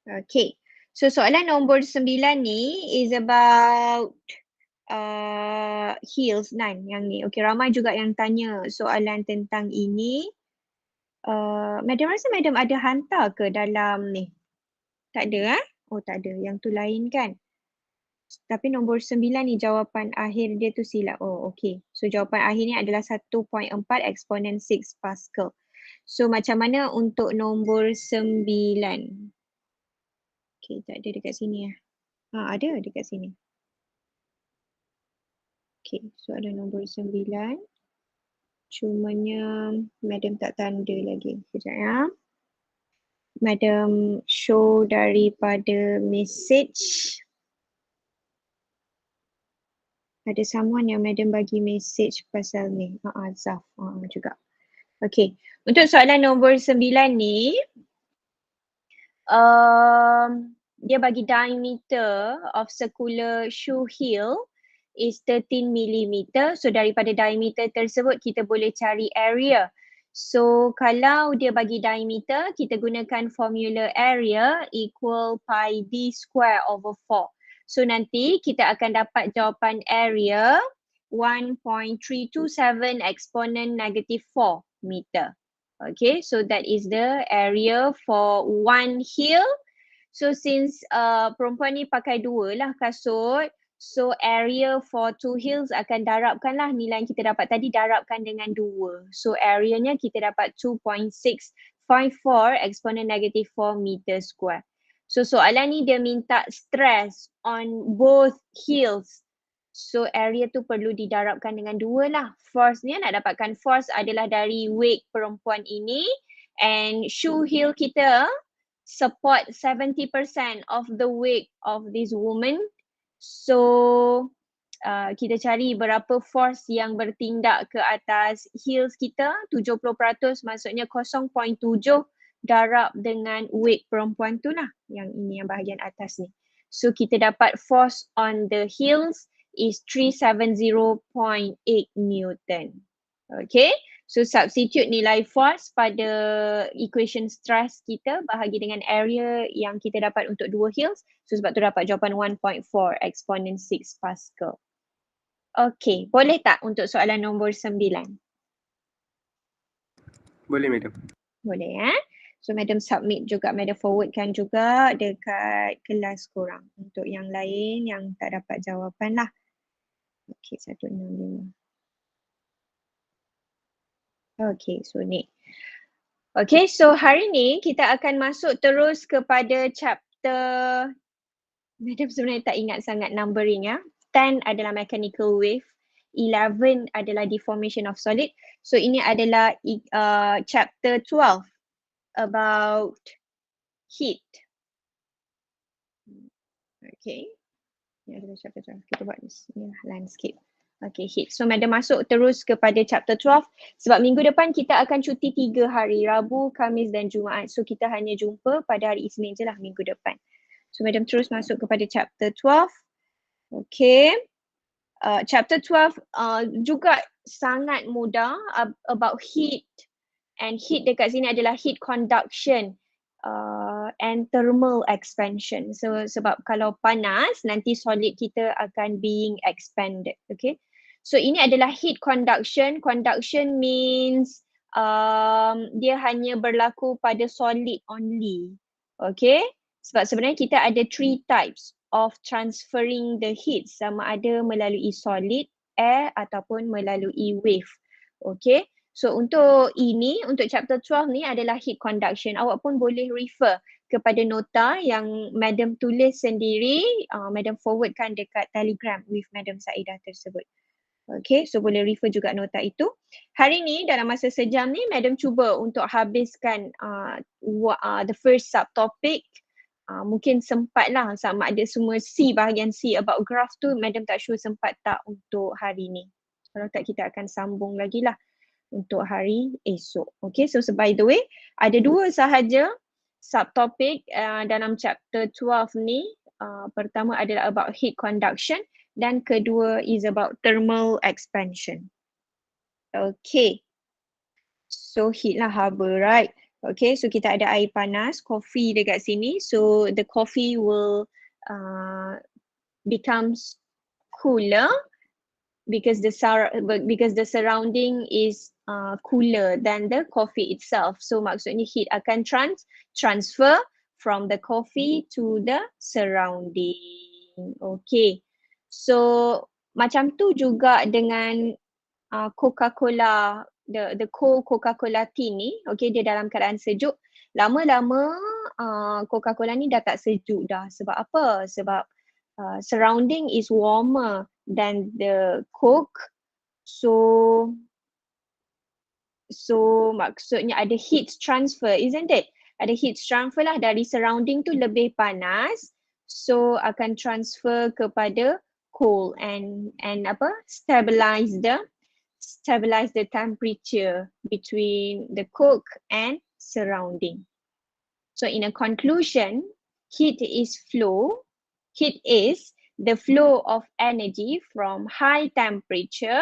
Okay. So soalan nombor 9 ni is about heels 9 yang ni. Okay, ramai juga yang tanya soalan tentang ini. Madam rasa madam ada hantar ke dalam ni? Tak ada Oh tak ada, yang tu lain kan? Tapi nombor 9 ni jawapan akhir dia tu silap. Oh okay. So jawapan akhir ni adalah 1.4 eksponen 6 Pascal. So macam mana untuk nombor 9? Okay, tak ada dekat sini ada dekat sini. Okay, soalan nombor 9. Cumanya madam tak tanda lagi. Sekejap ya. Madam show daripada message. Ada someone yang madam bagi message pasal ni. Zaf juga. Okay, untuk soalan nombor 9 ni, dia bagi diameter of circular shoe heel is 13 mm. So daripada diameter tersebut kita boleh cari area. So kalau dia bagi diameter, kita gunakan formula area equal pi d square over 4. So nanti kita akan dapat jawapan area 1.327 eksponen negative 4 meter. Okay, so that is the area for one heel. So since perempuan ni pakai 2 lah kasut, so area for 2 heels akan darabkan lah nilai yang kita dapat tadi, darabkan dengan 2. So areanya kita dapat 2.654 eksponen negative 4 meter square. So soalan ni dia minta stress on both heels. So area tu perlu didarabkan dengan 2 lah. Force ni nak dapatkan force adalah dari weight perempuan ini, and shoe heel kita support 70% of the weight of this woman. So kita cari berapa force yang bertindak ke atas heels kita, 70%, maksudnya 0.7 darab dengan weight perempuan tu lah. Yang ini yang bahagian atas ni. So kita dapat force on the heels is 370.8 Newton. Okay, so substitute nilai force pada equation stress kita bahagi dengan area yang kita dapat untuk 2 heels. So sebab tu dapat jawapan 1.4 eksponen 6 Pascal. Okay, boleh tak untuk soalan nombor 9? Boleh madam. Boleh So madam submit juga, madam forwardkan juga dekat kelas korang untuk yang lain yang tak dapat jawapan lah. Okay, 165. Okay, so ni. Okay, so hari ni kita akan masuk terus kepada chapter, madam sebenarnya tak ingat sangat numbering 10 adalah mechanical wave, 11 adalah deformation of solid. So ini adalah chapter 12 about heat. Okay, ini adalah chapter 12. Kita buat ni landscape. Okay, heat. So madam masuk terus kepada chapter 12 sebab minggu depan kita akan cuti 3 hari, Rabu, Khamis dan Jumaat. So kita hanya jumpa pada hari Isnin je lah minggu depan. So madam terus masuk kepada chapter 12. Okay. Chapter 12 juga sangat mudah about heat. And heat dekat sini adalah heat conduction and thermal expansion. So sebab kalau panas nanti solid kita akan being expanded. Okay. So ini adalah heat conduction. Conduction means dia hanya berlaku pada solid only. Okay. Sebab sebenarnya kita ada 3 types of transferring the heat, sama ada melalui solid, air ataupun melalui wave. Okay. So untuk ini, untuk chapter 12 ni adalah heat conduction. Awak pun boleh refer kepada nota yang madam tulis sendiri, madam forwardkan dekat Telegram with Madam Saidah tersebut. Okay, so boleh refer juga nota itu. Hari ni dalam masa sejam ni, madam cuba untuk habiskan the first subtopic. Mungkin sempat lah sama ada semua C, bahagian C about graph tu, madam tak sure sempat tak untuk hari ni. Kalau tak kita akan sambung lagi lah untuk hari esok. Okay, so by the way, ada 2 sahaja subtopic dalam chapter 12 ni. Pertama adalah about heat conduction dan kedua is about thermal expansion. Okay, so heat lah haba, right? Okay, so kita ada air panas, coffee dekat sini. So the coffee will becomes cooler because the surrounding is cooler than the coffee itself. So maksudnya heat akan transfer from the coffee to the surrounding. Okay, so macam tu juga dengan Coca-Cola, the cold Coca-Cola tin ni, okay, dia dalam keadaan sejuk. Lama-lama Coca-Cola ni dah tak sejuk dah. Sebab apa? Sebab surrounding is warmer than the Coke. So maksudnya ada heat transfer, isn't it? Ada heat transfer lah, dari surrounding tu lebih panas. So akan transfer kepada cold and apa? Stabilize the temperature between the Coke and surrounding. So in a conclusion, heat is the flow of energy from high temperature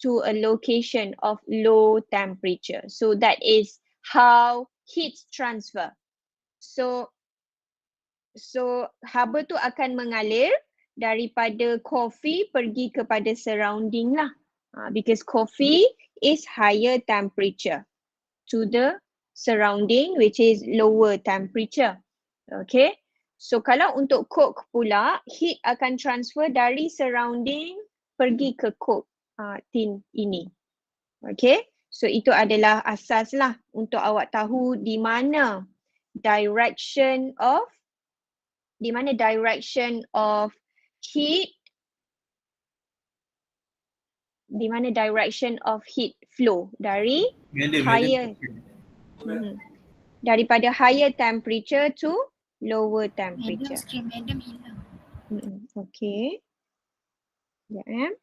to a location of low temperature. So that is how heat transfer. So haba tu akan mengalir daripada coffee pergi kepada surrounding lah. Because coffee is higher temperature to the surrounding which is lower temperature. Okay. So kalau untuk Coke pula, heat akan transfer dari surrounding pergi ke Coke tin ini. Okay. So itu adalah asas lah untuk awak tahu di mana direction of heat flow dari daripada higher temperature to lower temperature. Screen madam hilang. Okay. Ya.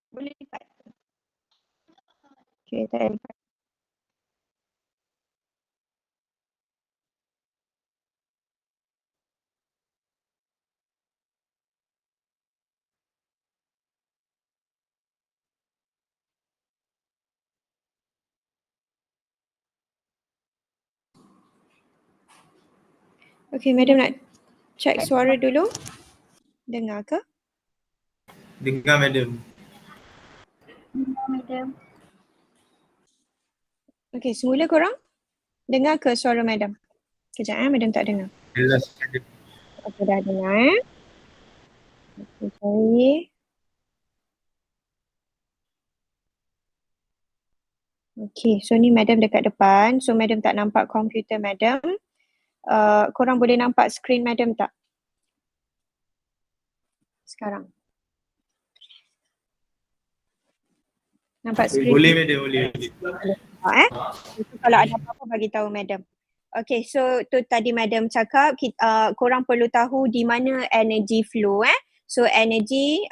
Boleh lipat. Okay, tak ada lipat. Okay, madam nak check suara dulu. Dengar ke? Dengar madam. Okay, semula korang dengar ke suara madam? Kejap madam tak dengar. Jelas madam. Okay, dah dengar Okay, sorry. Okay, so ni madam dekat depan. So madam tak nampak komputer madam. Korang boleh nampak screen madam tak? Sekarang. Nampak screen? Boleh madam, boleh. So, kalau ada apa-apa bagi tahu madam. Okay, so tu tadi madam cakap korang perlu tahu di mana energy flow So energy,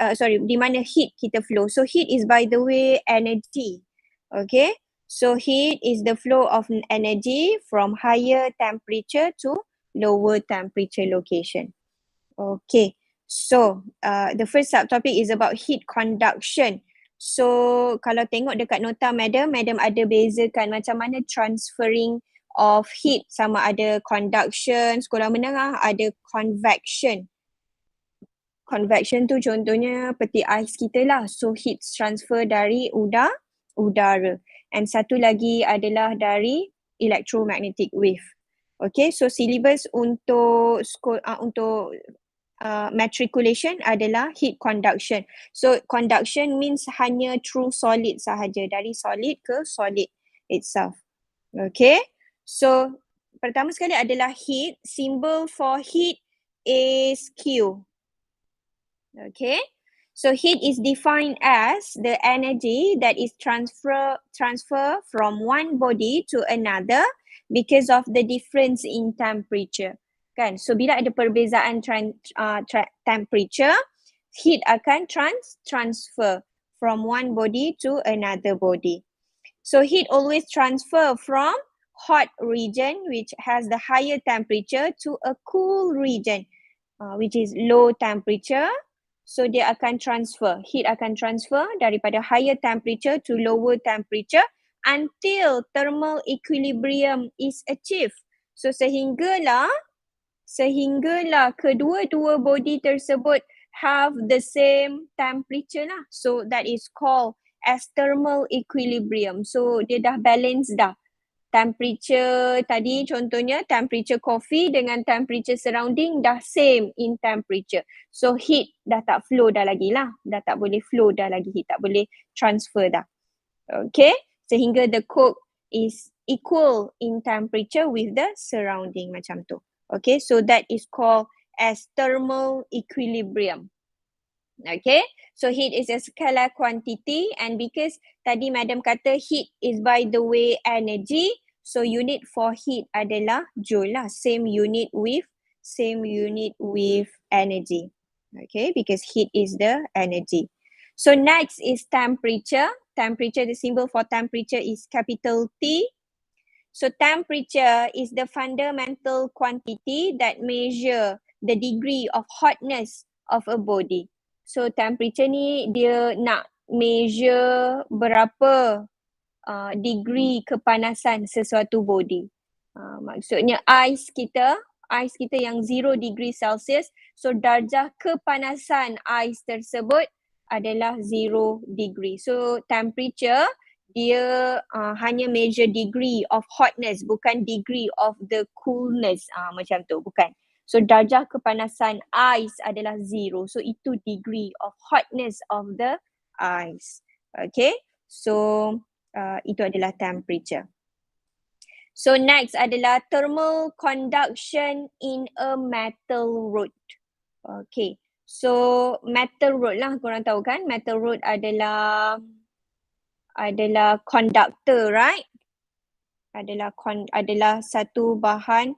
di mana heat kita flow. So heat is by the way energy. Okay, so heat is the flow of energy from higher temperature to lower temperature location. Okay, so the first subtopic is about heat conduction. So kalau tengok dekat nota madam ada bezakan macam mana transferring of heat, sama ada conduction, sekolah menengah ada convection. Convection tu contohnya peti ais kita lah. So heat transfer dari udara. And satu lagi adalah dari electromagnetic wave. Okay, so syllabus untuk matriculation adalah heat conduction. So conduction means hanya through solid sahaja, dari solid ke solid itself. Okay, so pertama sekali adalah heat. Symbol for heat is Q. Okay. So heat is defined as the energy that is transfer from one body to another because of the difference in temperature. Kan? So bila ada perbezaan temperature, heat akan transfer from one body to another body. So heat always transfer from hot region which has the higher temperature to a cool region which is low temperature. So dia akan transfer, heat akan transfer daripada higher temperature to lower temperature until thermal equilibrium is achieved. So sehinggalah kedua-dua body tersebut have the same temperature lah. So that is called as thermal equilibrium. So dia dah balance dah. Temperature tadi contohnya temperature coffee dengan temperature surrounding dah same in temperature. So heat dah tak flow dah lagi lah. Dah tak boleh flow dah lagi. Heat tak boleh transfer dah. Okay. Sehingga the coke is equal in temperature with the surrounding macam tu. Okay. So that is called as thermal equilibrium. Okay. So heat is a scalar quantity and because tadi madam kata heat is by the way energy. So unit for heat adalah joule lah. Same unit with energy. Okay, because heat is the energy. So next is temperature. Temperature, the symbol for temperature is capital T. So temperature is the fundamental quantity that measure the degree of hotness of a body. So temperature ni dia nak measure berapa degree kepanasan sesuatu body. Maksudnya ais kita yang 0 degree Celsius, so darjah kepanasan ais tersebut adalah 0 degree. So temperature dia hanya measure degree of hotness, bukan degree of the coolness macam tu, bukan. So darjah kepanasan ais adalah 0. So itu degree of hotness of the ice. Okay. So itu adalah temperature. So next adalah thermal conduction in a metal rod. Okay. So metal rod lah korang tahu kan, metal rod adalah conductor, right? Adalah satu bahan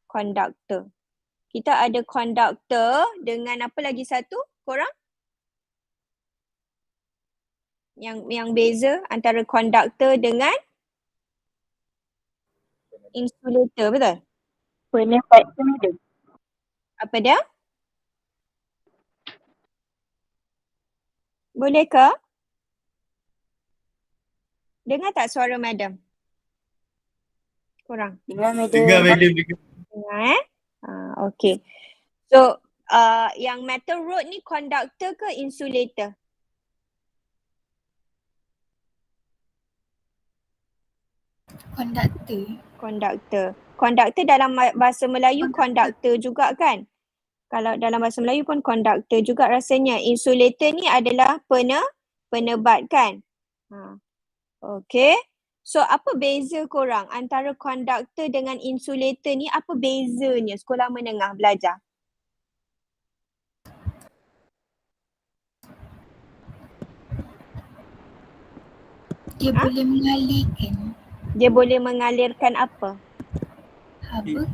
conductor. Kita ada conductor dengan apa lagi satu korang? Yang beza antara conductor dengan insulator, betul? Penepat madam. Apa dia? Boleh ke? Dengar tak suara madam? Korang? Dengar madam. Dengar madam. Dengar okay. So yang metal rod ni conductor ke insulator? Conductor dalam bahasa Melayu conductor juga kan? Kalau dalam bahasa Melayu pun conductor juga rasanya. Insulator ni adalah penebat kan? Okay. So apa beza korang antara conductor dengan insulator ni? Apa bezanya sekolah menengah belajar? Dia boleh mengalirkan. Dia boleh mengalirkan apa? Haba.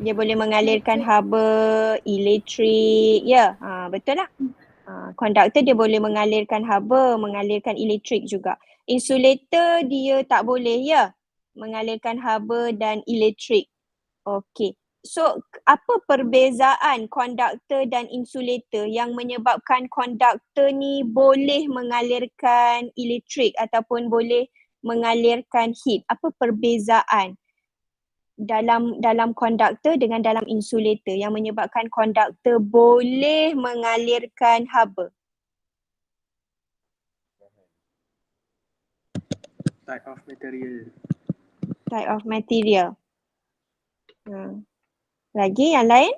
Dia boleh mengalirkan haba, elektrik. Ya, betul lah. Conductor dia boleh mengalirkan haba, mengalirkan elektrik juga. Insulator dia tak boleh ya, mengalirkan haba dan elektrik. Okey. So apa perbezaan conductor dan insulator yang menyebabkan conductor ni boleh mengalirkan elektrik ataupun boleh mengalirkan heat? Apa perbezaan dalam conductor dengan dalam insulator yang menyebabkan conductor boleh mengalirkan haba? Type of material. Type of material. Lagi yang lain?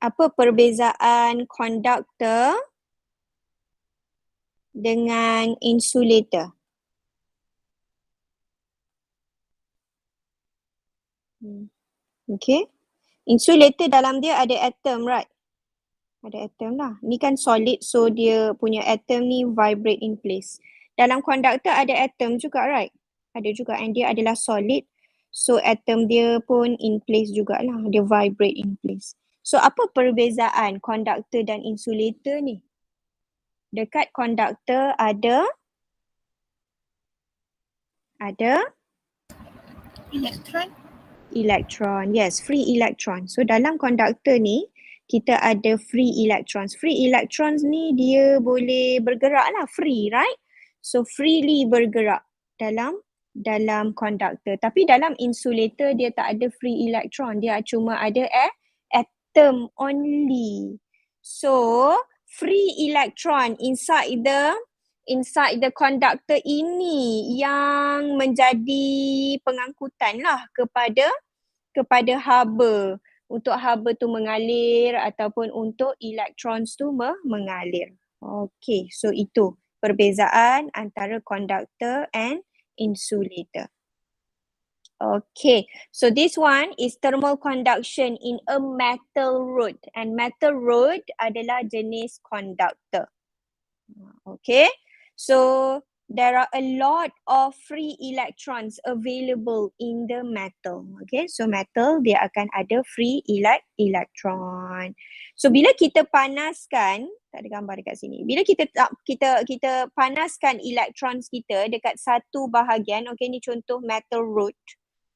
Apa perbezaan conductor dengan insulator? Okay. Insulator dalam dia ada atom, right? Ada atom lah. Ni kan solid, so dia punya atom ni vibrate in place. Dalam conductor ada atom juga, right? Ada juga, and dia adalah solid. So atom dia pun in place jugalah. Dia vibrate in place. So apa perbezaan conductor dan insulator ni? Dekat conductor ada Elektron. elektron. Yes, free electron. So dalam conductor ni kita ada free electrons. Free electrons ni dia boleh bergerak lah, free, right? So freely bergerak dalam conductor. Tapi dalam insulator dia tak ada free electron. Dia cuma ada atom only. So free electron inside the conductor ini yang menjadi pengangkutan lah kepada haba. Untuk haba tu mengalir ataupun untuk electrons tu mengalir. Okay, so itu perbezaan antara conductor and insulator. Okay, so this one is thermal conduction in a metal rod, and metal rod adalah jenis conductor. Okay, so there are a lot of free electrons available in the metal. Okay, so metal dia akan ada free electron. So bila kita panaskan, tak ada gambar dekat sini. Bila kita panaskan electrons kita dekat satu bahagian, okay, ni contoh metal rod.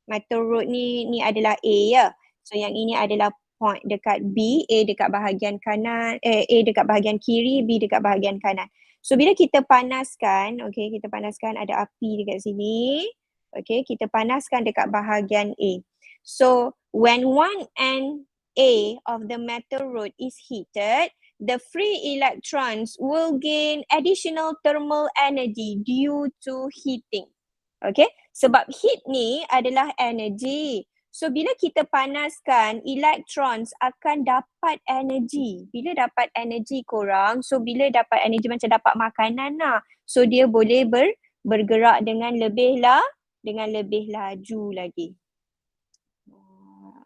Metal rod ni adalah A ya. So yang ini adalah point dekat B, A dekat bahagian kanan, A dekat bahagian kiri, B dekat bahagian kanan. So bila kita panaskan, okay, kita panaskan, ada api dekat sini. Okay, kita panaskan dekat bahagian A. So when one end A of the metal rod is heated, the free electrons will gain additional thermal energy due to heating. Okay, sebab heat ni adalah energy. So bila kita panaskan, electrons akan dapat energy. Bila dapat energy korang, so bila dapat energy macam dapat makanan lah. So dia boleh bergerak dengan lebih laju lagi.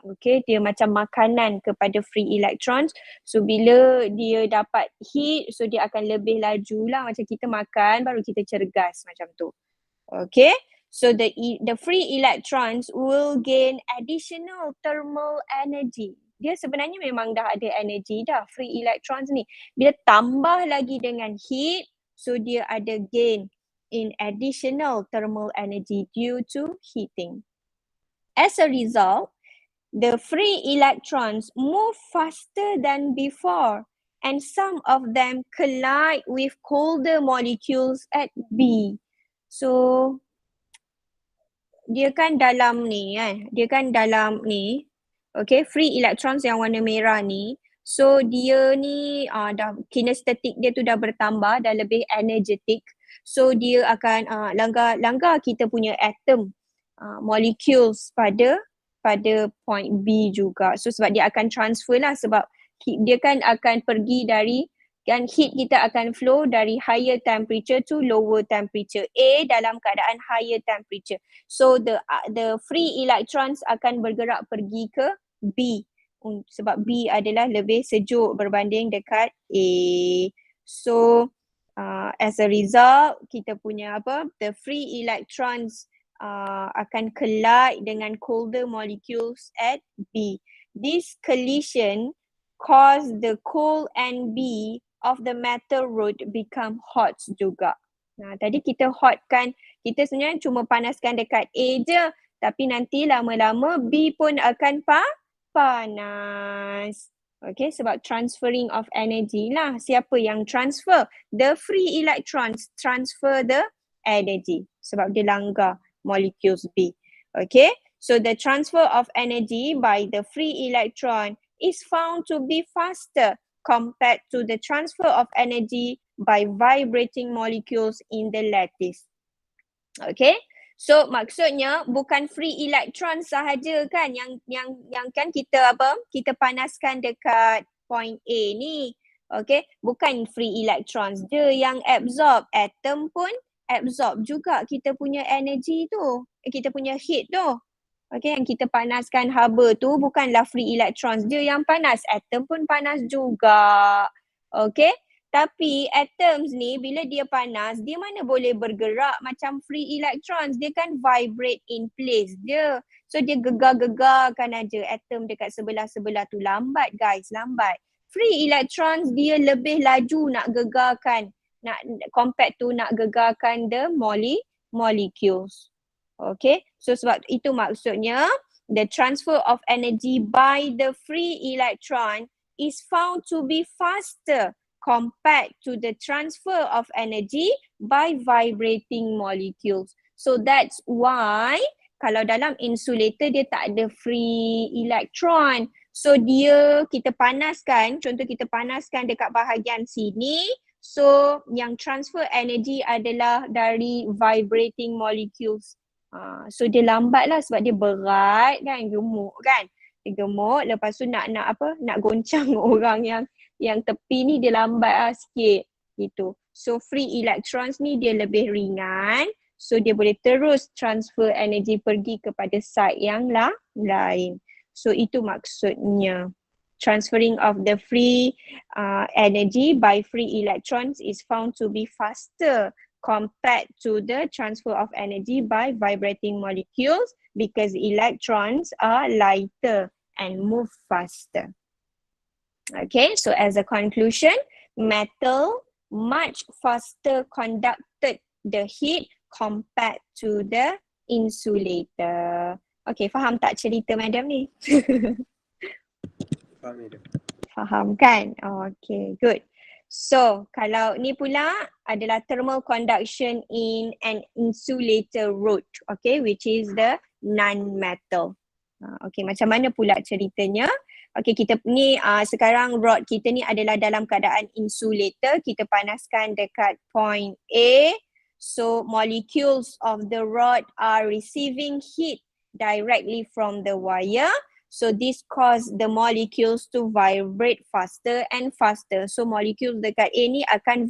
Okay, dia macam makanan kepada free electrons. So bila dia dapat heat, so dia akan lebih laju lah. Macam kita makan baru kita cergas macam tu. Okay. So the free electrons will gain additional thermal energy. Dia sebenarnya memang dah ada energy dah, free electrons ni. Bila tambah lagi dengan heat, so dia ada gain in additional thermal energy due to heating. As a result, the free electrons move faster than before, and some of them collide with colder molecules at B. So dia kan dalam ni kan, okay, free electrons yang warna merah ni, so dia ni dah kinetic dia tu dah bertambah, dah lebih energetic, so dia akan langgar kita punya atom molecules pada point B juga. So sebab dia akan transfer lah, sebab dia kan akan pergi dari, kan heat kita akan flow dari higher temperature to lower temperature. A dalam keadaan higher temperature. So the free electrons akan bergerak pergi ke B. Sebab B adalah lebih sejuk berbanding dekat A. So as a result, kita punya the free electrons akan collide dengan colder molecules at B. This collision cause the coal and B of the metal rod become hot juga. Tadi kita hotkan, kita sebenarnya cuma panaskan dekat A je, tapi nanti lama-lama B pun akan panas. Okay, sebab transferring of energy lah. Siapa yang transfer? The free electrons transfer the energy sebab dia langgar molecules B. Okay, so the transfer of energy by the free electron is found to be faster compared to the transfer of energy by vibrating molecules in the lattice. Okay, so maksudnya bukan free electron sahaja kan yang kan kita panaskan dekat point A ni. Okay, bukan free electrons. Dia yang absorb. Atom pun absorb juga kita punya energy tu. Kita punya heat tu. Okay, yang kita panaskan haba tu bukanlah free electrons. Dia yang panas. Atom pun panas juga. Okay, tapi atoms ni bila dia panas, dia mana boleh bergerak macam free electrons. Dia kan vibrate in place dia. So dia gegar-gegarkan aja atom dekat sebelah-sebelah tu. Lambat guys, lambat. Free electrons dia lebih laju nak gegarkan, nak compared to nak gegarkan the molecules. Okay, so sebab itu maksudnya the transfer of energy by the free electron is found to be faster compared to the transfer of energy by vibrating molecules. So that's why kalau dalam insulator dia tak ada free electron. So dia kita panaskan, contoh kita panaskan dekat bahagian sini. So yang transfer energy adalah dari vibrating molecules. So dia lambat lah sebab dia berat kan, gemuk kan. Dia gemuk, lepas tu nak goncang orang yang tepi ni dia lambat lah sikit gitu. So free electrons ni dia lebih ringan. So dia boleh terus transfer energy pergi kepada side yang lain. So itu maksudnya. Transferring of the free energy by free electrons is found to be faster compared to the transfer of energy by vibrating molecules because electrons are lighter and move faster. Okay, so as a conclusion, metal much faster conducted the heat compared to the insulator. Okay, faham tak cerita madam ni? Faham madam. Faham kan? Okay, good. So, kalau ni pula adalah thermal conduction in an insulator rod, okay, which is the non-metal. Okay, macam mana pula ceritanya? Okay, kita ni sekarang rod kita ni adalah dalam keadaan insulator. Kita panaskan dekat point A. So, molecules of the rod are receiving heat directly from the wire. So this cause the molecules to vibrate faster and faster. So molecules dekat A ni akan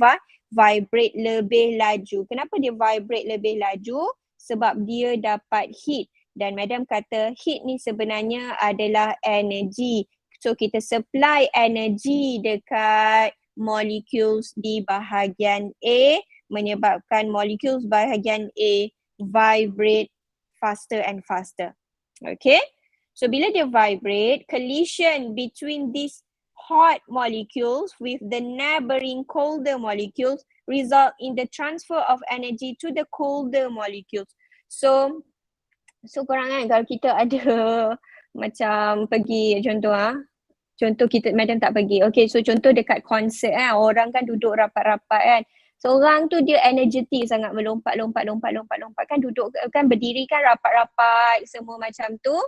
vibrate lebih laju. Kenapa dia vibrate lebih laju? Sebab dia dapat heat. Dan madam kata heat ni sebenarnya adalah energy. So kita supply energy dekat molecules di bahagian A menyebabkan molecules bahagian A vibrate faster and faster. Okay? So bila dia vibrate, collision between these hot molecules with the neighboring colder molecules result in the transfer of energy to the colder molecules. So korang kan kalau kita ada macam pergi contoh kita madam tak pergi. Okay, so contoh dekat konsert kan, orang kan duduk rapat-rapat kan. So orang tu dia energetic sangat, melompat kan, duduk kan, berdiri kan rapat-rapat semua macam tu.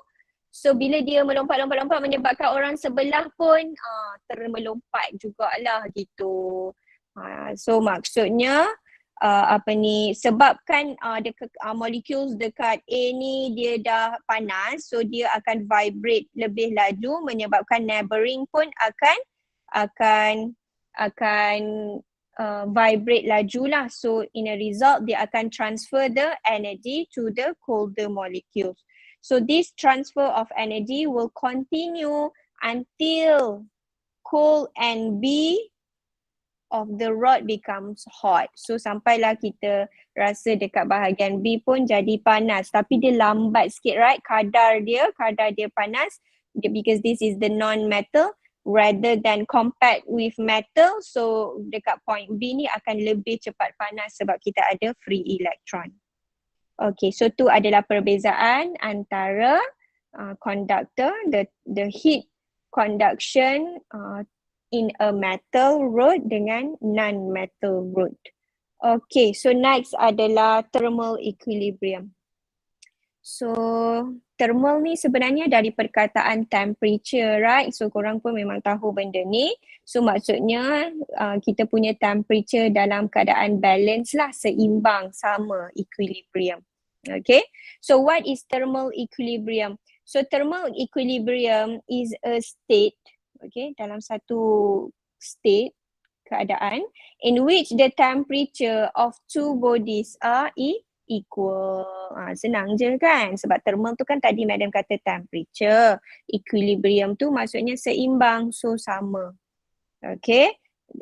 So bila dia melompat menyebabkan orang sebelah pun termelompat jugalah gitu. So maksudnya sebabkan molecules dekat A ni dia dah panas, so dia akan vibrate lebih laju menyebabkan neighboring pun akan vibrate lajulah. So in a result dia akan transfer the energy to the colder molecules. So this transfer of energy will continue until coal and B of the rod becomes hot. So sampailah kita rasa dekat bahagian B pun jadi panas. Tapi dia lambat sikit, right? Kadar dia panas because this is the non-metal rather than compared with metal. So dekat point B ni akan lebih cepat panas sebab kita ada free electron. Okay, so tu adalah perbezaan antara conductor, the heat conduction in a metal rod dengan non-metal rod. Okay, so next adalah thermal equilibrium. So thermal ni sebenarnya dari perkataan temperature, right? So korang pun memang tahu benda ni. So maksudnya kita punya temperature dalam keadaan balance lah, seimbang, sama, equilibrium. Okay, so what is thermal equilibrium? So thermal equilibrium is a state, okay, dalam satu state keadaan in which the temperature of two bodies are equal. Senang je kan? Sebab thermal tu kan tadi madam kata temperature. Equilibrium tu maksudnya seimbang, so sama. Okay.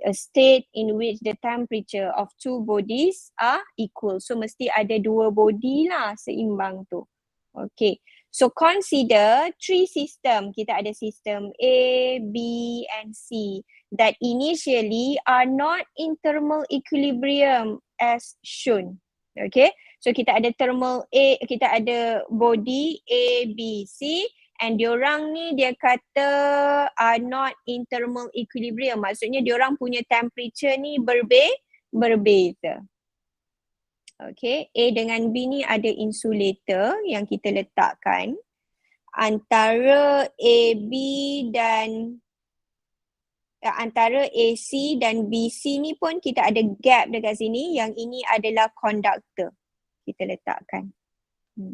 A state in which the temperature of two bodies are equal. So mesti ada dua body lah seimbang tu. Okay. So consider three system. Kita ada sistem A, B and C that initially are not in thermal equilibrium as shown. Okay. So kita ada thermal A, kita ada body A, B, C and diorang ni dia kata are not in thermal equilibrium. Maksudnya diorang punya temperature ni berbeza. Okay, A dengan B ni ada insulator yang kita letakkan antara AB dan antara AC dan BC ni pun kita ada gap dekat sini, yang ini adalah conductor kita letakkan.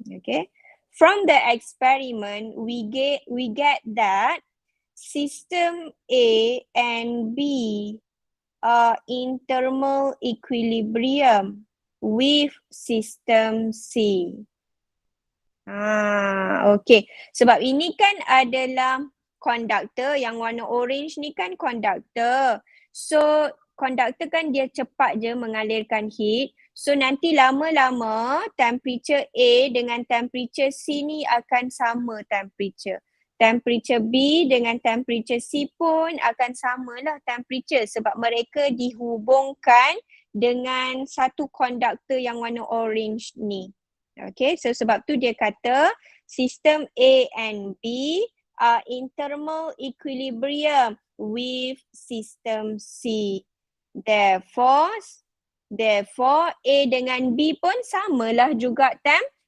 Okay, from the experiment we get that system A and B are in thermal equilibrium with system C. Okay. Sebab ini kan adalah conductor, yang warna orange ni kan conductor. So conductor kan dia cepat je mengalirkan heat. So nanti lama-lama temperature A dengan temperature C ni akan sama temperature. Temperature B dengan temperature C pun akan samalah temperature sebab mereka dihubungkan dengan satu conductor yang warna orange ni. Okay, so sebab tu dia kata sistem A and B are in thermal equilibrium with system C. Therefore A dengan B pun samalah juga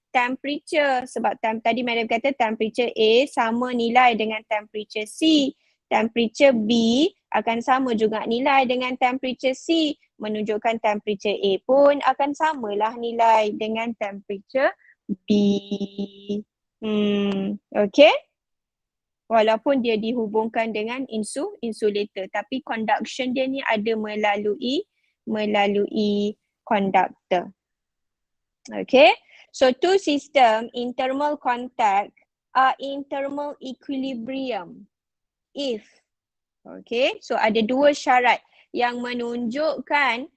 temperature sebab tadi madam kata temperature A sama nilai dengan temperature C. Temperature B akan sama juga nilai dengan temperature C, menunjukkan temperature A pun akan samalah nilai dengan temperature B. Okay. Walaupun dia dihubungkan dengan insulator, tapi conduction dia ni ada melalui conductor. Okay. So two system in thermal contact are in thermal equilibrium if, okay, so ada dua syarat yang menunjukkan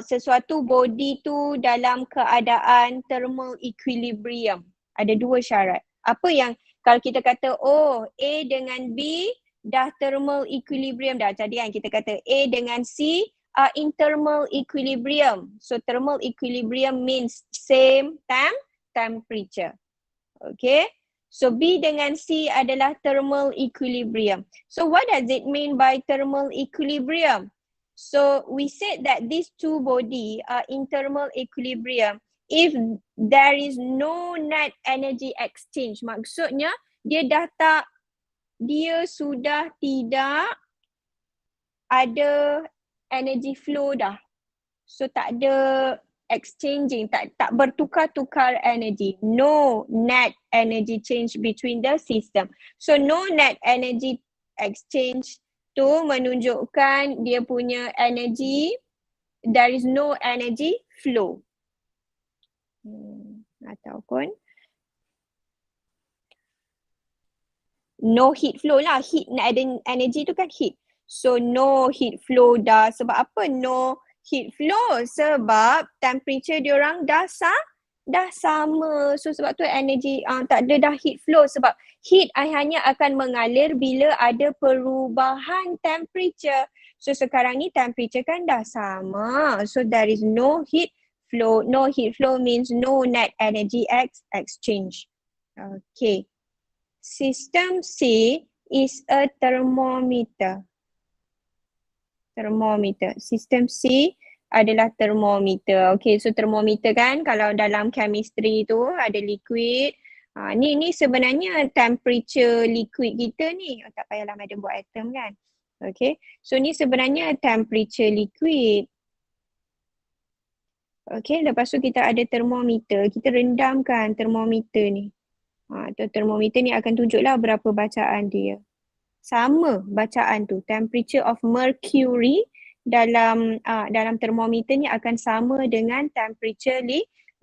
sesuatu body tu dalam keadaan thermal equilibrium. Ada dua syarat. Apa yang kalau kita kata A dengan B dah thermal equilibrium dah. Jadi kan kita kata A dengan C are in thermal equilibrium. So thermal equilibrium means same temperature. Okay. So B dengan C adalah thermal equilibrium. So what does it mean by thermal equilibrium? So we said that these two body are in thermal equilibrium if there is no net energy exchange. Maksudnya dia sudah tidak ada energy flow dah. So tak ada exchanging, tak bertukar-tukar energy. No net energy change between the system. So no net energy exchange tu menunjukkan dia punya energy, there is no energy flow. Ataupun no heat flow lah. Heat, energy tu kan heat. So no heat flow dah. Sebab apa no heat flow? Sebab temperature diorang dah sama. So sebab tu energy tak ada dah heat flow. Sebab heat hanya akan mengalir bila ada perubahan temperature. So sekarang ni temperature kan dah sama. So there is no heat flow. No heat flow means no net energy exchange. Okay. System C is a thermometer. Sistem C adalah thermometer. Okay, so thermometer kan kalau dalam chemistry tu ada liquid. Ni sebenarnya temperature liquid kita ni. Tak payahlah madam buat atom kan. Okay, so ni sebenarnya temperature liquid. Okay, lepas tu kita ada thermometer. Kita rendamkan thermometer ni. Thermometer ni akan tunjuklah berapa bacaan dia. Sama bacaan tu, temperature of mercury dalam termometer ni akan sama dengan temperature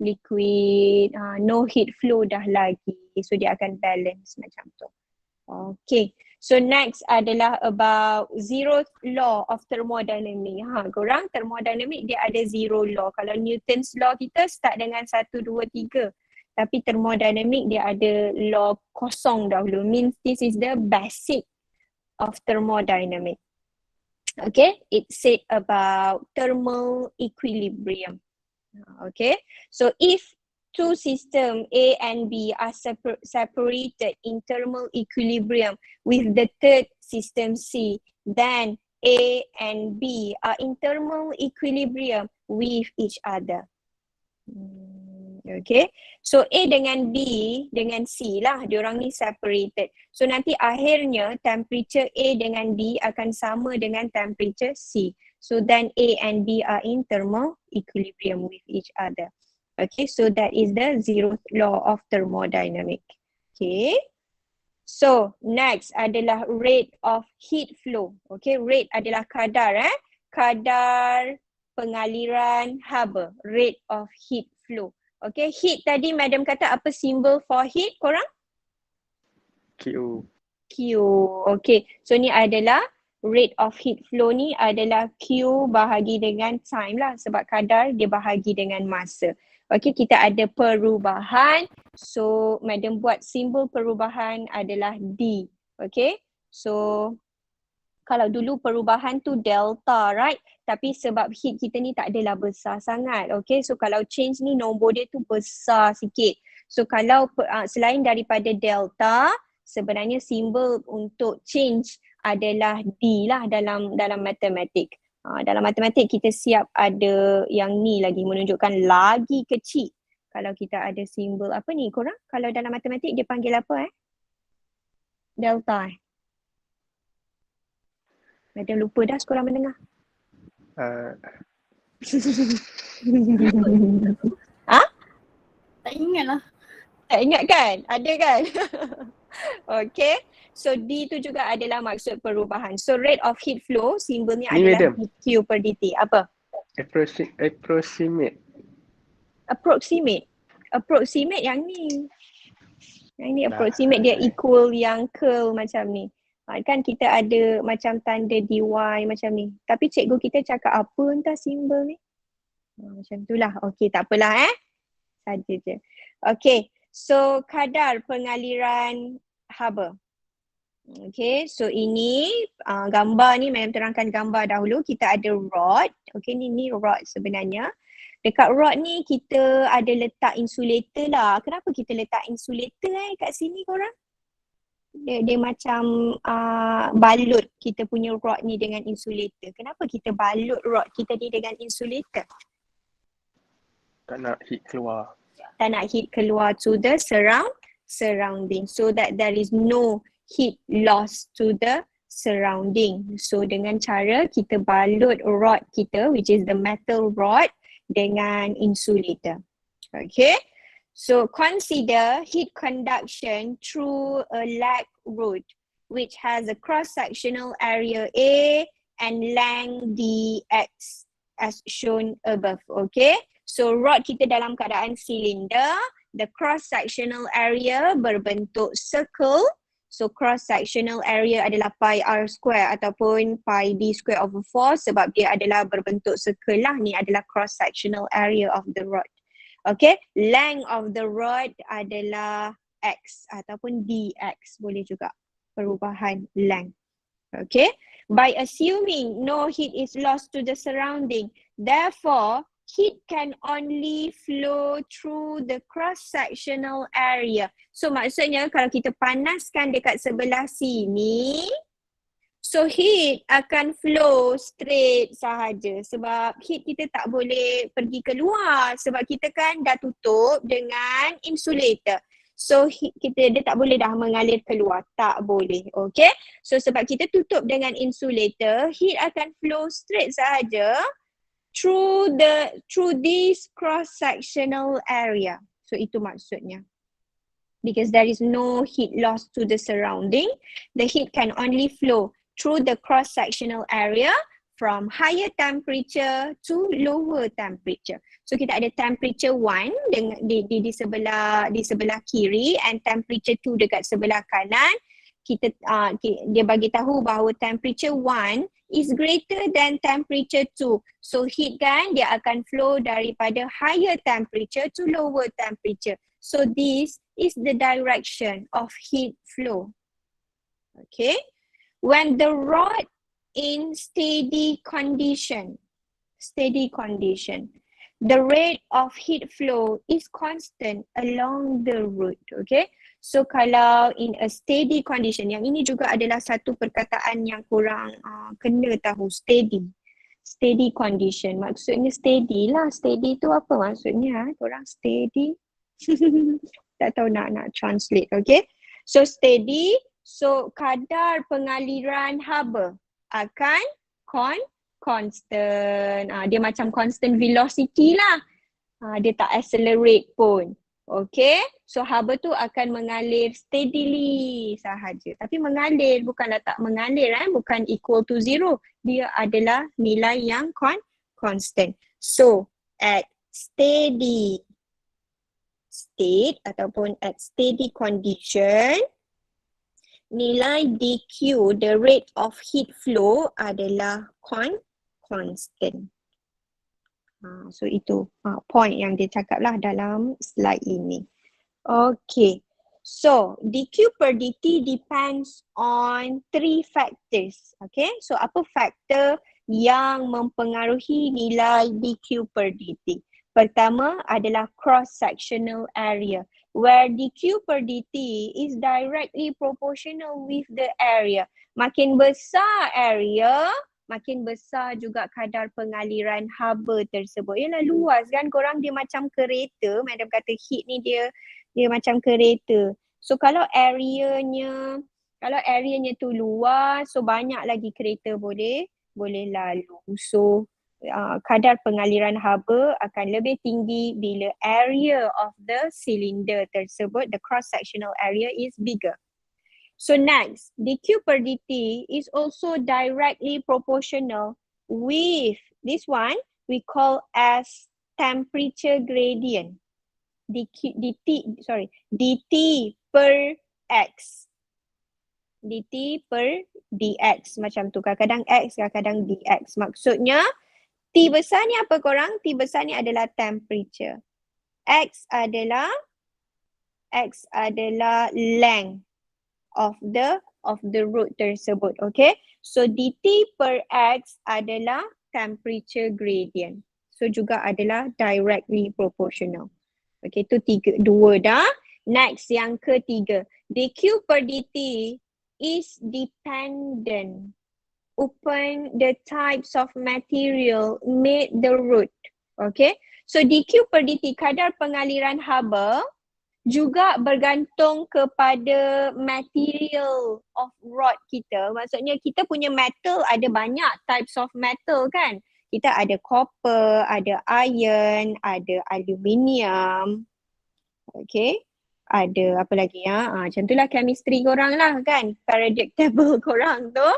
liquid. No heat flow dah lagi. So dia akan balance macam tu. Okay. So next adalah about zeroth law of thermodynamic. Korang thermodynamic dia ada zero law. Kalau Newton's law kita start dengan 1, 2, 3. Tapi thermodynamic dia ada law kosong dahulu. Means this is the basic of thermodynamic. Okay, it said about thermal equilibrium. Okay, so if two systems A and B are separated in thermal equilibrium with the third system C, then A and B are in thermal equilibrium with each other. Okay, so A dengan B dengan C lah, diorang ni separated. So nanti akhirnya temperature A dengan B akan sama dengan temperature C. So then A and B are in thermal equilibrium with each other. Okay, so that is the zeroth law of thermodynamic. Okay, so next adalah rate of heat flow. Okay, rate adalah kadar kadar pengaliran haba, rate of heat flow. Okay, heat tadi madam kata apa symbol for heat korang? Q. Q. Okay, so ni adalah rate of heat flow ni adalah Q bahagi dengan time lah sebab kadar dia bahagi dengan masa. Okay, kita ada perubahan. So madam buat simbol perubahan adalah D. Okay, so kalau dulu perubahan tu delta, right? Tapi sebab heat kita ni tak adalah besar sangat. Okay, so kalau change ni nombor dia tu besar sikit. So kalau selain daripada delta, sebenarnya simbol untuk change adalah D lah dalam matematik. Dalam matematik kita siap ada yang ni lagi menunjukkan lagi kecil. Kalau kita ada simbol apa ni korang? Kalau dalam matematik dia panggil apa Delta Madam lupa dah sekolah menengah. Tak ingat lah. Tak ingat kan? Ada kan? Okay. So D tu juga adalah maksud perubahan. So rate of heat flow simbolnya Ni adalah madam. Q per dt. Apa? Approximate. Approximate yang ni. Yang ni approximate dia equal yang curl macam ni. Kan kita ada macam tanda dy macam ni. Tapi cikgu kita cakap apa entah simbol ni. Macam itulah. Okay, tak apalah saja je. Okay, so kadar pengaliran haba. Okay, so ini gambar ni, memang terangkan gambar dahulu. Kita ada rod. Okay, ni rod sebenarnya. Dekat rod ni kita ada letak insulator lah. Kenapa kita letak insulator kat sini korang? Dia macam balut kita punya rod ni dengan insulator. Kenapa kita balut rod kita ni dengan insulator? Tak nak heat keluar. Tak nak heat keluar to the surrounding. So that there is no heat loss to the surrounding. So dengan cara kita balut rod kita, which is the metal rod, dengan insulator. Okay. So consider heat conduction through a lag rod which has a cross-sectional area A and length dx as shown above. Okay. So rod kita dalam keadaan silinder, the cross-sectional area berbentuk circle. So cross-sectional area adalah pi r square ataupun pi d square over 4 sebab dia adalah berbentuk circle lah. Ni adalah cross-sectional area of the rod. Okay, length of the rod adalah x ataupun dx boleh juga, perubahan length. Okay, by assuming no heat is lost to the surrounding, therefore heat can only flow through the cross-sectional area. So maksudnya kalau kita panaskan dekat sebelah sini, so heat akan flow straight sahaja sebab heat kita tak boleh pergi keluar sebab kita kan dah tutup dengan insulator. So dia tak boleh dah mengalir keluar, tak boleh. Okay, so sebab kita tutup dengan insulator, heat akan flow straight sahaja through this cross-sectional area. So itu maksudnya. Because there is no heat loss to the surrounding, the heat can only flow through the cross-sectional area from higher temperature to lower temperature. So kita ada temperature 1 dengan di sebelah kiri and temperature 2 dekat sebelah kanan. Dia bagi tahu bahawa temperature 1 is greater than temperature 2. So heat kan dia akan flow daripada higher temperature to lower temperature. So this is the direction of heat flow. Okay. When the rod in steady condition, the rate of heat flow is constant along the route. Okay. So kalau in a steady condition, yang ini juga adalah satu perkataan yang korang kena tahu, steady. Steady condition, maksudnya steady lah. Steady tu apa maksudnya? Korang steady? Tak tahu nak translate, okay? So steady, so kadar pengaliran haba akan constant. Dia macam constant velocity lah. Dia tak accelerate pun. Okay, so haba tu akan mengalir steadily sahaja. Tapi mengalir bukanlah tak mengalir, bukan equal to zero. Dia adalah nilai yang constant. So at steady state ataupun at steady condition, nilai dq, the rate of heat flow adalah constant. So itu point yang dia cakap lah dalam slide ini. Okay. So dq per dt depends on 3 factors. Okay. So apa faktor yang mempengaruhi nilai dq per dt? Pertama adalah cross-sectional area, where dq per dt is directly proportional with the area. Makin besar area, makin besar juga kadar pengaliran haba tersebut. Yalah luas kan, korang dia macam kereta. Madam kata heat ni dia macam kereta. So kalau areanya tu luas, so banyak lagi kereta boleh lalu. So kadar pengaliran haba akan lebih tinggi bila area of the cylinder tersebut, the cross-sectional area is bigger. So next, dq per dt is also directly proportional with this one we call as temperature gradient. dt per x. dt per dx macam tu. Kadang-kadang x, kadang-kadang dx. Maksudnya T besar ni apa korang? T besar ni adalah temperature. X adalah length of the route tersebut. Okay. So dt per x adalah temperature gradient. So juga adalah directly proportional. Okay, tu dua dah. Next yang ketiga, dq per dt is dependent upon the types of material made the route. Okay. So dq per dt, kadar pengaliran haba juga bergantung kepada material of rod kita. Maksudnya kita punya metal ada banyak types of metal kan. Kita ada copper, ada iron, ada aluminium. Okay. Ada apa lagi ya? Macam itulah chemistry korang lah kan. Periodic table korang tu.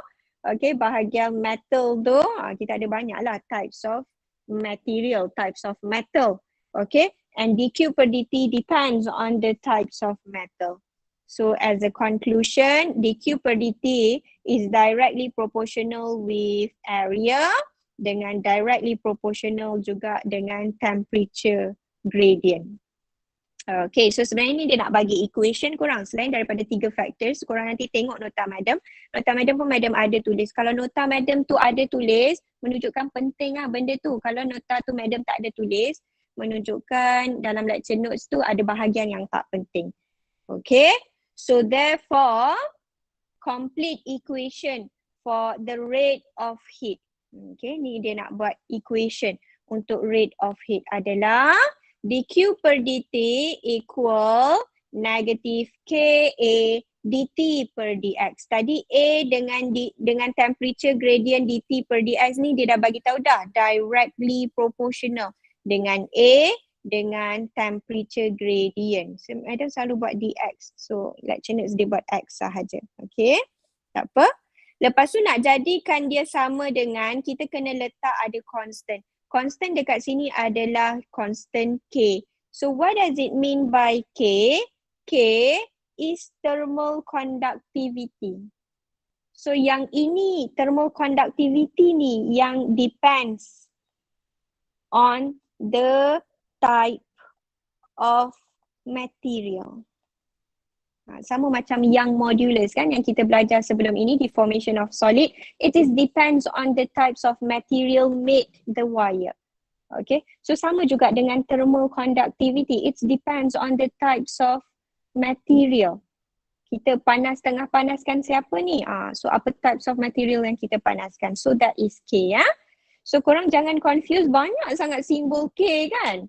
Okay, bahagian metal tu kita ada banyak lah types of material, types of metal. Okay. And dq per dt depends on the types of metal. So as a conclusion, dq per dt is directly proportional with area dengan directly proportional juga dengan temperature gradient. Okay, so sebenarnya ni dia nak bagi equation korang selain daripada 3 factors. Korang nanti tengok nota madam. Nota madam pun madam ada tulis. Kalau nota madam tu ada tulis, menunjukkan penting lah benda tu. Kalau nota tu madam tak ada tulis, menunjukkan dalam lecture notes tu ada bahagian yang tak penting. Okay, so therefore complete equation for the rate of heat. Okay, ni dia nak buat equation untuk rate of heat adalah dq per dt equal negative ka dt per dx. Tadi A dengan temperature gradient dt per dx ni dia dah bagi tahu dah directly proportional dengan A dengan temperature gradient. So, Madam selalu buat dx. So lecture notes dia buat x sahaja. Okay. Tak apa. Lepas tu nak jadikan dia sama dengan, kita kena letak ada constant. Constant dekat sini adalah constant K. So what does it mean by K? K is thermal conductivity. So yang ini, thermal conductivity ni yang depends on the type of material. Sama macam Young modulus kan yang kita belajar sebelum ini, deformation of solid. It is depends on the types of material made the wire. Okay, so sama juga dengan thermal conductivity. It depends on the types of material. Kita panas tengah panaskan siapa ni? So apa types of material yang kita panaskan? So that is K ya. So korang jangan confuse, banyak sangat simbol K kan?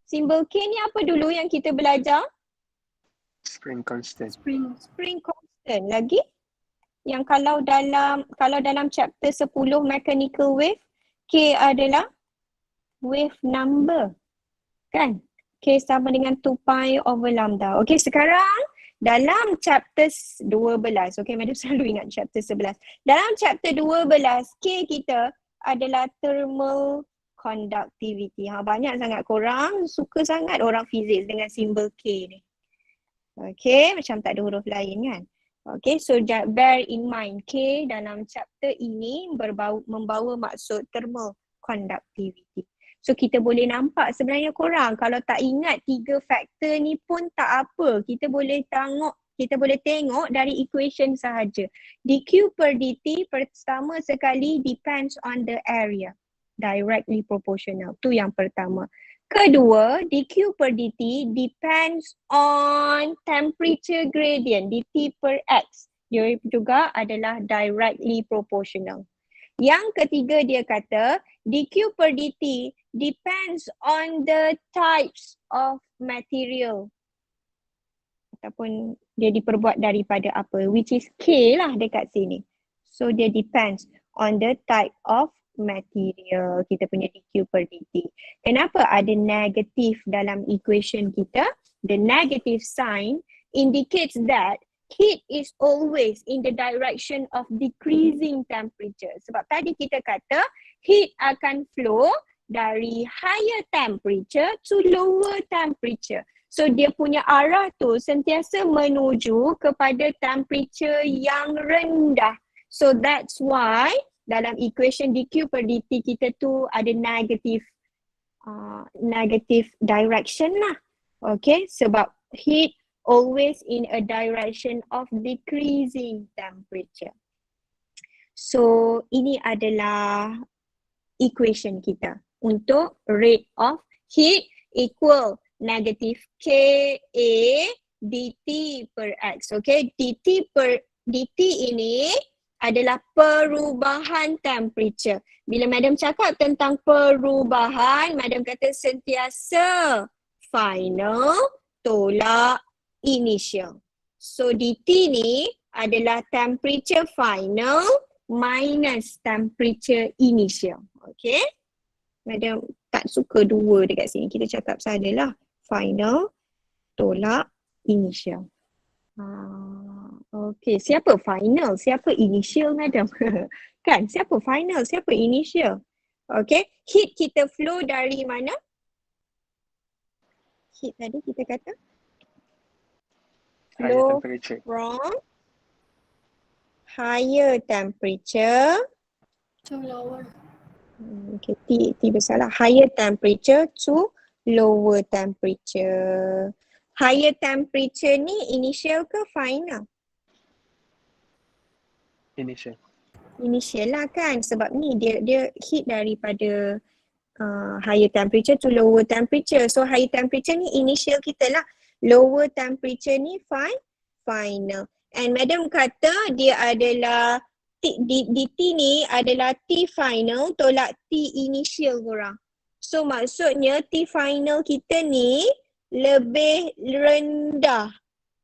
Simbol K ni apa dulu yang kita belajar? Spring constant. Spring constant. Lagi? Yang kalau dalam chapter 10 mechanical wave, K adalah wave number. Kan? K sama dengan 2 pi over lambda. Okay, sekarang dalam chapter 12. Okay, madam selalu ingat chapter 11. Dalam chapter 12, K kita adalah thermal conductivity. Banyak sangat korang suka sangat orang fizik dengan simbol K ni. Okay, macam tak ada huruf lain kan. Okay, so bear in mind K dalam chapter ini membawa maksud thermal conductivity. So kita boleh nampak sebenarnya korang kalau tak ingat 3 faktor ni pun tak apa. Kita boleh tengok dari equation sahaja. dq per dt pertama sekali depends on the area. Directly proportional. Tu yang pertama. Kedua, dq per dt depends on temperature gradient, dt per x. Dia juga adalah directly proportional. Yang ketiga dia kata, dq per dt depends on the types of material. Ataupun dia diperbuat daripada apa, which is K lah dekat sini. So dia depends on the type of material, kita punya dq per dt. Kenapa ada negatif dalam equation kita? The negative sign indicates that heat is always in the direction of decreasing temperature. Sebab tadi kita kata heat akan flow dari higher temperature to lower temperature. So dia punya arah tu sentiasa menuju kepada temperature yang rendah. So that's why dalam equation dq per dt kita tu ada negative direction lah. Okay, sebab heat always in a direction of decreasing temperature. So ini adalah equation kita untuk rate of heat equal negative Ka dt per x. Okay, dt ini adalah perubahan temperature. Bila madam cakap tentang perubahan, madam kata sentiasa final tolak initial. So dt ni adalah temperature final minus temperature initial. Okay. Madam tak suka dua dekat sini. Kita cakap sajalah final tolak initial. Okay, siapa final? Siapa initial madam? Kan, siapa final? Siapa initial? Okay, heat kita flow dari mana? Heat tadi kita kata? Flow from higher temperature. To lower. Okay, T bersalah. Higher temperature to lower temperature. Higher temperature ni initial ke final? Initial. Initial lah kan, sebab ni dia heat daripada higher temperature to lower temperature. So higher temperature ni initial kita lah. Lower temperature ni final. And madam kata dia adalah dt ni adalah T final tolak T initial korang. So maksudnya T final kita ni lebih rendah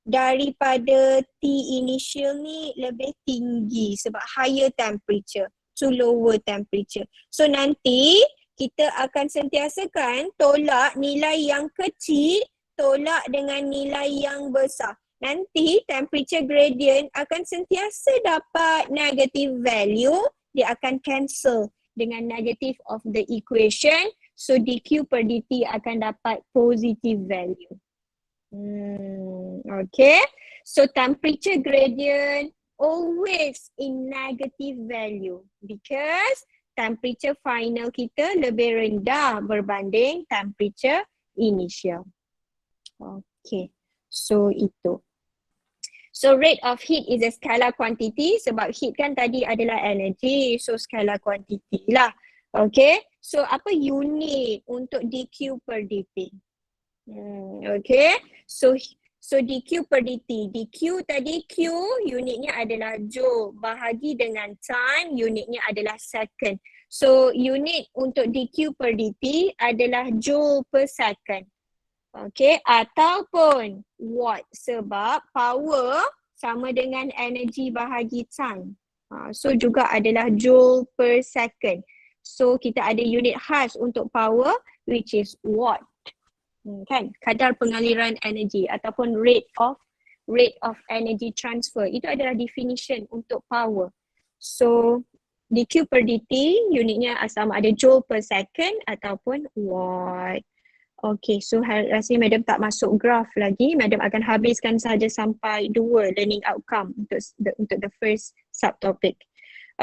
daripada T initial ni, lebih tinggi sebab higher temperature to lower temperature. So nanti kita akan sentiasakan tolak nilai yang kecil tolak dengan nilai yang besar. nanti temperature gradient akan sentiasa dapat negative value, dia akan cancel dengan negative of the equation. So dq per dt akan dapat positive value. Okay. So temperature gradient always in negative value because temperature final kita lebih rendah berbanding temperature initial. Okay. So itu. So rate of heat is a scalar quantity sebab heat kan tadi adalah energy. So scalar quantity lah. Okay. So apa unit untuk dq per dt? Okay. So dq per dt. dq tadi q unitnya adalah joule. Bahagi dengan time unitnya adalah second. So unit untuk dq per dt adalah joule per second. Okay, ataupun watt sebab power sama dengan energy bahagi time. So juga adalah joule per second. So kita ada unit khas untuk power which is watt. Kan, kadar pengaliran energi ataupun rate of energy transfer. Itu adalah definition untuk power. So dq per dt unitnya sama ada joule per second ataupun watt. Okay, so rasanya madam tak masuk graf lagi. Madam akan habiskan saja sampai 2 learning outcome untuk the first subtopic.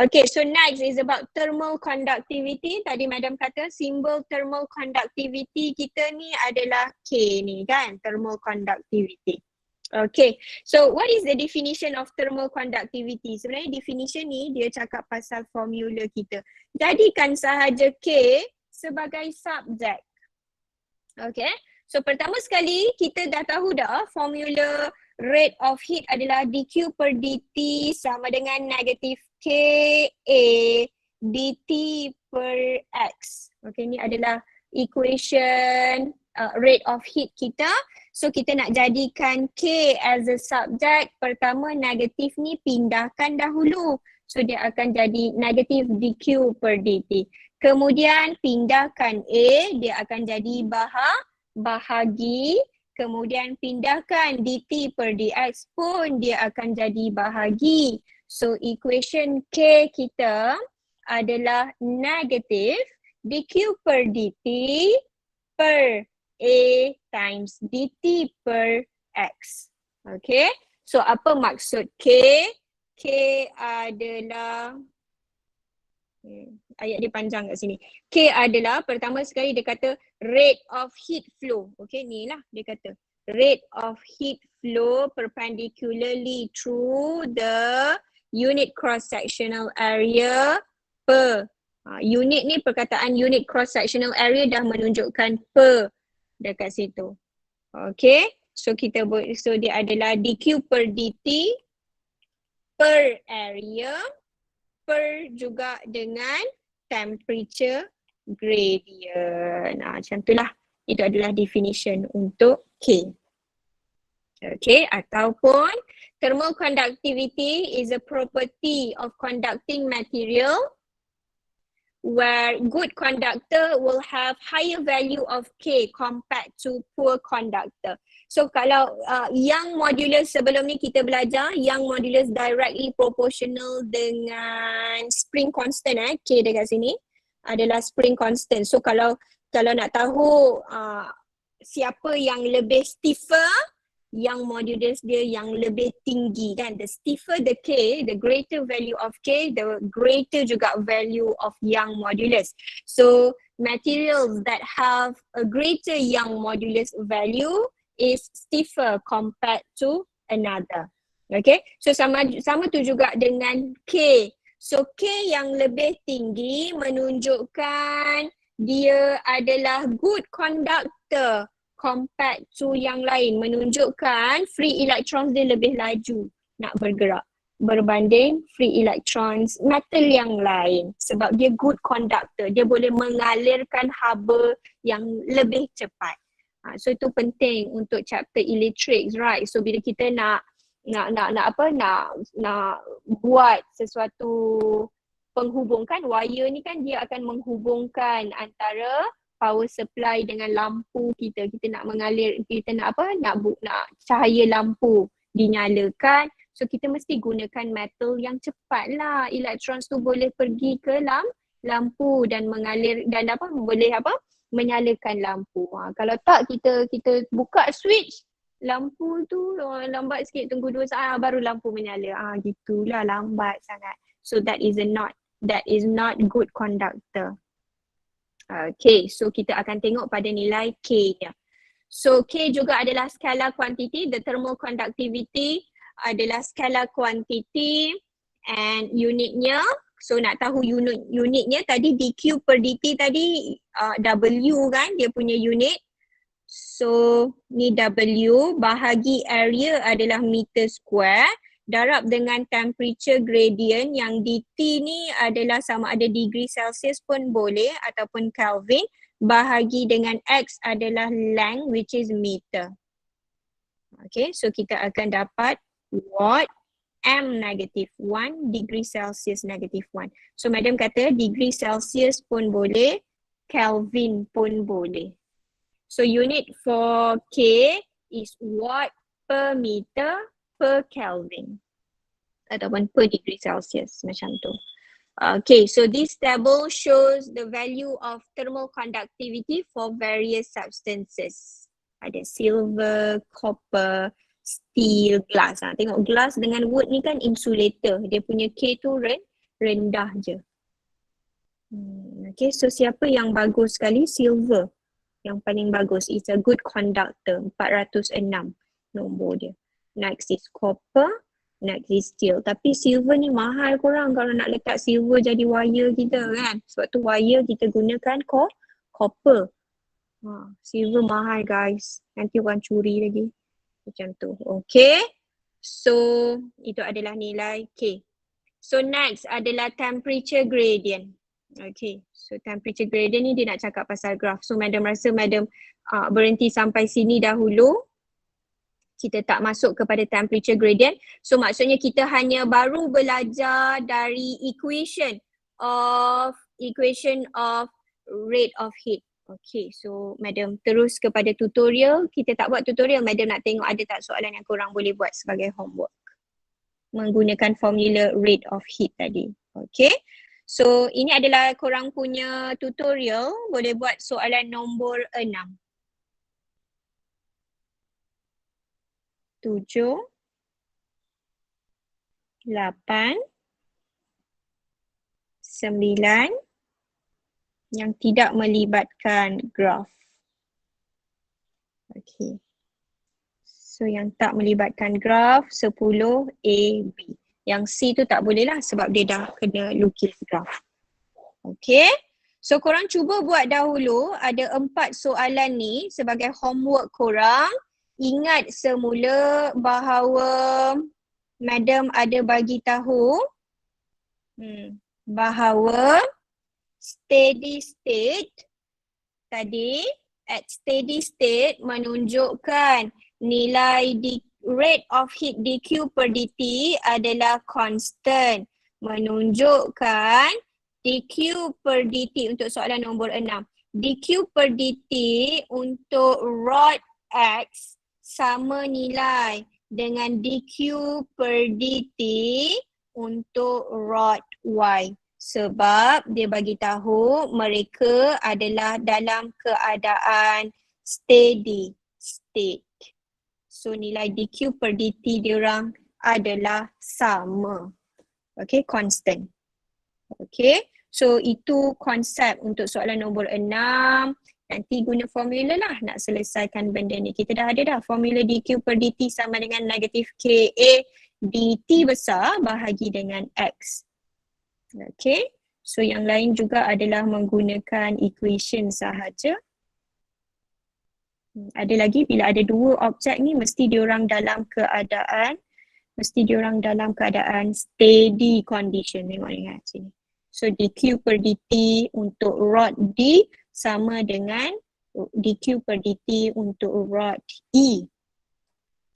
Okay, so next is about thermal conductivity. Tadi madam kata simbol thermal conductivity kita ni adalah K ni kan, thermal conductivity. Okay, so what is the definition of thermal conductivity? Sebenarnya definition ni dia cakap pasal formula kita. Jadikan sahaja K sebagai subjek. Okay, so pertama sekali kita dah tahu dah formula rate of heat adalah dq per dt sama dengan negatif Ka dt per x. Okay, ni adalah equation rate of heat kita. So kita nak jadikan K as a subject, pertama negatif ni pindahkan dahulu. So dia akan jadi negatif dq per dt. Kemudian pindahkan A, dia akan jadi bahagi. Kemudian pindahkan dt per dx pun dia akan jadi bahagi. So equation K kita adalah negatif dq per dt per A times dt per x. Okay. So apa maksud K? K adalah ayat dia panjang kat sini. K adalah pertama sekali dia kata rate of heat flow. Okay, ni lah dia kata. Rate of heat flow perpendicularly through the unit cross-sectional area per. Unit ni perkataan unit cross-sectional area dah menunjukkan per dekat situ. Okay, so dia adalah dq per dt per area per juga dengan temperature gradient. Macam itulah. Itu adalah definition untuk K. Okay, ataupun thermal conductivity is a property of conducting material where good conductor will have higher value of K compared to poor conductor. So kalau Young modulus sebelum ni kita belajar, Young modulus directly proportional dengan spring constant K dekat sini adalah spring constant. So kalau nak tahu siapa yang lebih stiffer, Young modulus dia yang lebih tinggi kan. The stiffer the K, the greater value of K, the greater juga value of Young modulus. So materials that have a greater Young modulus value is stiffer compared to another. Okay, so sama tu juga dengan K. So K yang lebih tinggi menunjukkan dia adalah good conductor compared to yang lain, menunjukkan free electrons dia lebih laju nak bergerak berbanding free electrons metal yang lain sebab dia good conductor, dia boleh mengalirkan haba yang lebih cepat. So itu penting untuk chapter electrics, right? So bila kita nak buat sesuatu penghubung kan, wire ni kan dia akan menghubungkan antara power supply dengan lampu kita. Kita nak mengalir, kita nak cahaya lampu dinyalakan. So kita mesti gunakan metal yang cepat lah. Electrons tu boleh pergi ke lampu dan mengalir dan menyalakan lampu. Kalau tak kita buka switch, lampu tu lambat sikit, tunggu 2 saat baru lampu menyala. Gitulah, lambat sangat. So that is not good conductor. Okay, so kita akan tengok pada nilai K nya. So K juga adalah scalar quantity. The thermal conductivity adalah scalar quantity and unitnya. So nak tahu unitnya tadi dQ per dt tadi W kan dia punya unit. So ni W bahagi area adalah meter square. Darab dengan temperature gradient yang dt ni adalah sama ada degree Celsius pun boleh ataupun Kelvin. Bahagi dengan X adalah length which is meter. Okay, so kita akan dapat watt M -1 degree Celsius -1. So madam kata degree Celsius pun boleh, Kelvin pun boleh. So unit for K is watt per meter per Kelvin ataupun per degree Celsius macam tu. Okay, so this table shows the value of thermal conductivity for various substances. Ada silver, copper, steel, glass. Tengok glass dengan wood ni kan insulator. Dia punya K tu rendah je. Okay, so siapa yang bagus sekali? Silver. Yang paling bagus. It's a good conductor. 406 nombor dia. Next is copper. Next is steel. Tapi silver ni mahal korang kalau nak letak silver jadi wire kita kan. Sebab tu wire kita gunakan copper. Silver mahal guys. Nanti orang curi lagi. Macam tu. Okay. So itu adalah nilai K. So next adalah temperature gradient. Okay. So temperature gradient ni dia nak cakap pasal graph. So madam rasa madam berhenti sampai sini dahulu. Kita tak masuk kepada temperature gradient. So maksudnya kita hanya baru belajar dari equation of rate of heat. Okay, so madam terus kepada tutorial. Kita tak buat tutorial, madam nak tengok ada tak soalan yang korang boleh buat sebagai homework. Menggunakan formula rate of heat tadi. Okay, so ini adalah korang punya tutorial. Boleh buat soalan nombor 6. 7, 8, 9 yang tidak melibatkan graf. Okay. So yang tak melibatkan graf 10 A, B. Yang C tu tak boleh lah sebab dia dah kena lukis graf. Okay. So korang cuba buat dahulu ada 4 soalan ni sebagai homework korang. Ingat semula bahawa madam ada bagi tahu bahawa steady state tadi, at steady state menunjukkan nilai rate of heat dQ per dt adalah constant. Menunjukkan dQ per dt untuk soalan nombor 6. dQ per dt untuk rod X sama nilai dengan dQ per dt untuk rod Y. Sebab dia bagi tahu mereka adalah dalam keadaan steady state. So nilai dQ per dt diorang adalah sama. Okay, constant. Okay, so itu konsep untuk soalan nombor 6. Nanti guna formula lah nak selesaikan benda ni. Kita dah ada dah formula dQ per dt sama dengan negatif KA dt besar bahagi dengan X. Okay. So yang lain juga adalah menggunakan equation sahaja. Ada lagi bila ada dua objek ni mesti diorang dalam keadaan steady condition. Tengok ingat sini. So dQ per dt untuk rod D sama dengan dQ per dt untuk rod E.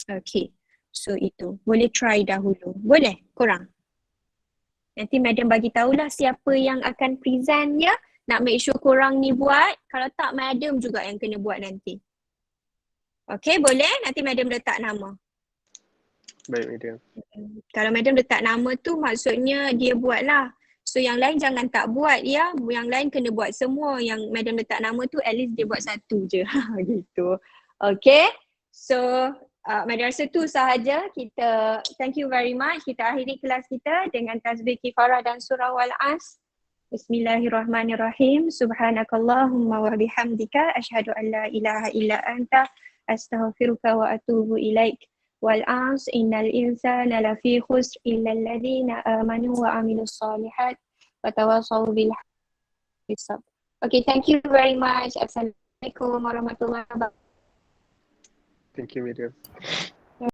Okay. So itu. Boleh try dahulu. Boleh korang? Nanti madam bagi tahulah siapa yang akan present ya. Nak make sure korang ni buat. Kalau tak madam juga yang kena buat nanti. Okay boleh? Nanti madam letak nama. Baik, madam. Kalau madam letak nama tu maksudnya dia buat lah. So yang lain jangan tak buat ya. Yang lain kena buat semua. Yang madam letak nama tu at least dia buat satu je. Gitu. Okay. So madam rasa tu sahaja. Kita thank you very much. Kita akhiri kelas kita dengan tasbih kifarah dan surah wal-as. Bismillahirrahmanirrahim. Subhanakallahumma wa bihamdika asyhadu an la ilaha illa anta astaghfiruka wa atubu ilaik. والعصر إن الإنسان لفي خسر إلا الذين آمنوا وعملوا الصالحات وتواصوا بالحق والصبر. Okay, thank you very much. Assalamualaikum warahmatullahi wabarakatuh. Thank you, madam.